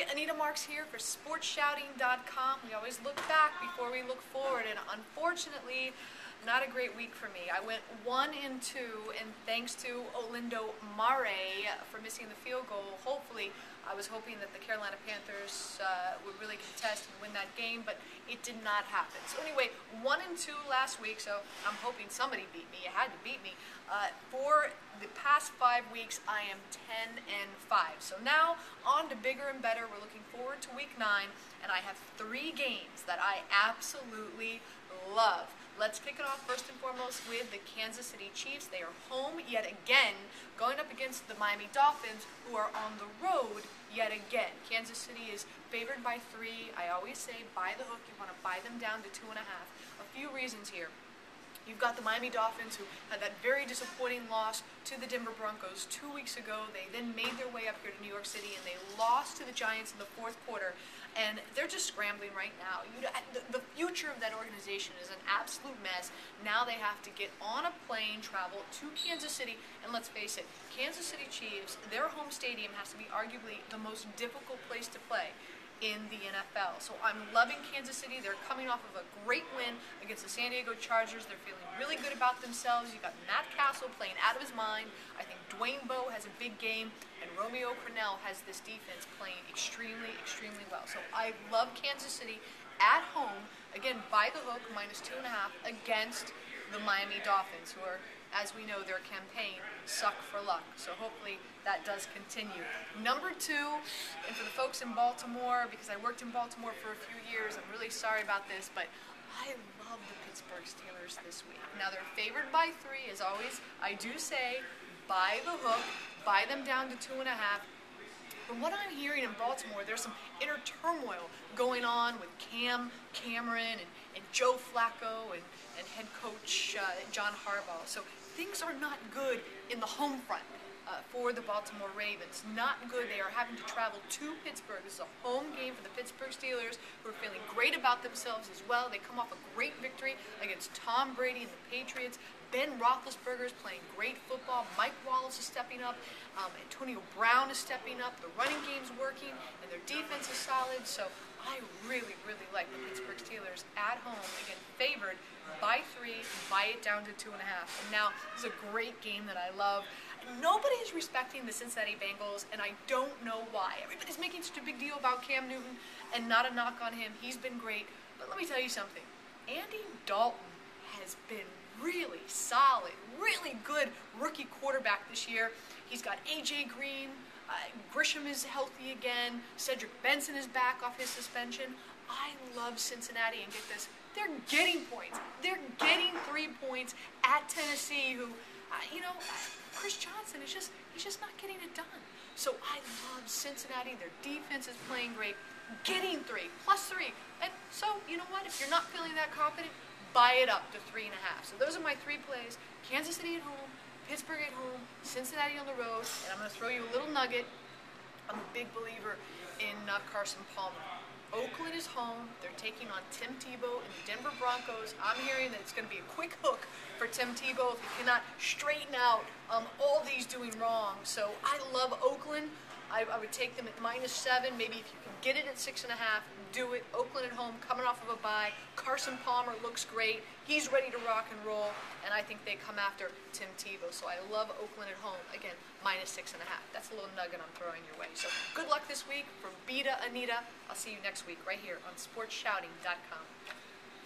Hi, Anita Marks here for sportsshouting.com. We always look back before we look forward, and unfortunately, not a great week for me. I went 1-2, and thanks to Olindo Mare for missing the field goal. Hopefully, I was hoping that the Carolina Panthers would really contest and win that game, but it did not happen. So anyway, 1-2 last week, so I'm hoping somebody beat me. You had to beat me. For the past 5 weeks, I am 10-5. So now, on to bigger and better. We're looking forward to week 9, and I have 3 games that I absolutely love. Let's kick it off first and foremost with the Kansas City Chiefs. They are home yet again, going up against the Miami Dolphins, who are on the road yet again. Kansas City is favored by 3. I always say buy the hook. You want to buy them down to 2.5. A few reasons here. You've got the Miami Dolphins, who had that very disappointing loss to the Denver Broncos 2 weeks ago. They then made their way up here to New York City, and they lost to the Giants in the 4th quarter. And they're just scrambling right now. The future of that organization is an absolute mess. Now they have to get on a plane, travel to Kansas City, and let's face it, Kansas City Chiefs, their home stadium has to be arguably the most difficult place to play in the NFL. So I'm loving Kansas City. They're coming off of a great win against the San Diego Chargers. They're feeling really good about themselves. You've got Matt Castle playing out of his mind. I think Dwayne Bowe has a big game, and Romeo Crennel has this defense playing extremely, extremely well. So I love Kansas City at home, again, by the hook, -2.5, against the Miami Dolphins, who are, as we know, their campaign suck for luck. So hopefully that does continue. Number 2, and for the folks in Baltimore, because I worked in Baltimore for a few years, I'm really sorry about this, but I love the Pittsburgh Steelers this week. Now they're favored by 3, as always. I do say buy the hook, buy them down to 2.5. From what I'm hearing in Baltimore, there's some inner turmoil going on with Cameron, and Joe Flacco, and head coach John Harbaugh. So things are not good in the home front for the Baltimore Ravens. Not good. They are having to travel to Pittsburgh. This is a home game for the Pittsburgh Steelers, who are feeling great about themselves as well. They come off a great victory against Tom Brady and the Patriots. Ben Roethlisberger is playing great football. Mike Wallace is stepping up. Antonio Brown is stepping up. The running game's working, and their defense is solid. So I really, really like the Pittsburgh Steelers at home. Again, favored by 3, buy it down to 2.5. And now, this is a great game that I love. Nobody is respecting the Cincinnati Bengals, and I don't know why. Everybody's making such a big deal about Cam Newton, and not a knock on him. He's been great. But let me tell you something. Andy Dalton has been really solid, really good rookie quarterback this year. He's got A.J. Green. Grisham is healthy again. Cedric Benson is back off his suspension. I love Cincinnati, and get this, they're getting points. They're getting 3 points at Tennessee, who, Chris Johnson is he's just not getting it done. So I love Cincinnati. Their defense is playing great. Getting 3, +3. And so, you know what? If you're not feeling that confident, buy it up to 3.5. So those are my 3 plays. Kansas City at home, Pittsburgh at home, Cincinnati on the road, and I'm going to throw you a little nugget. I'm a big believer in Carson Palmer. Oakland is home. They're taking on Tim Tebow and the Denver Broncos. I'm hearing that it's going to be a quick hook for Tim Tebow if he cannot straighten out all these doing wrong. So I love Oakland. I would take them at -7. Maybe if you can get it at 6.5, do it. Oakland at home, coming off of a bye. Carson Palmer looks great. He's ready to rock and roll, and I think they come after Tim Tebow. So I love Oakland at home. Again, -6.5. That's a little nugget I'm throwing your way. So good luck this week from Beat-a-Anita. I'll see you next week right here on sportsshouting.com.